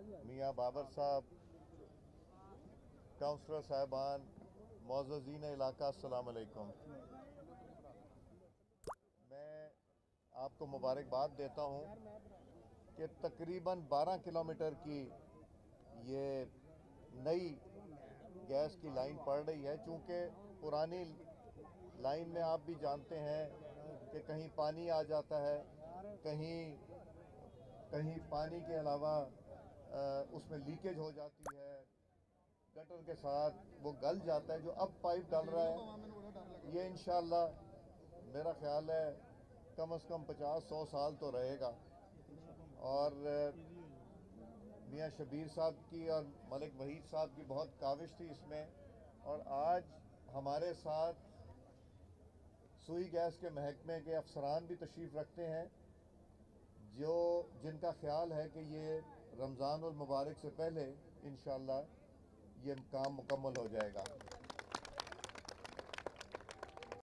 मियाँ बाबर साहब, काउंसलर साहबान, मोअज़्ज़ज़ीन इलाका, अस्सलाम अलैकुम। मैं आपको मुबारकबाद देता हूँ कि तकरीबन 12 किलोमीटर की ये नई गैस की लाइन पड़ रही है। चूँकि पुरानी लाइन में आप भी जानते हैं कि कहीं पानी आ जाता है, कहीं कहीं पानी के अलावा उसमें लीकेज हो जाती है, गटर के साथ वो गल जाता है। जो अब पाइप डल रहा है ये इंशाअल्लाह मेरा ख्याल है कम से कम 50-100 साल तो रहेगा। और मियाँ शबीर साहब की और मलिक वहीद साहब की बहुत काविश थी इसमें। और आज हमारे साथ सुई गैस के महकमे के अफसरान भी तशरीफ़ रखते हैं, जो जिनका ख्याल है कि ये रमज़ान और मुबारक से पहले इंशाअल्लाह ये काम मुकम्मल हो जाएगा।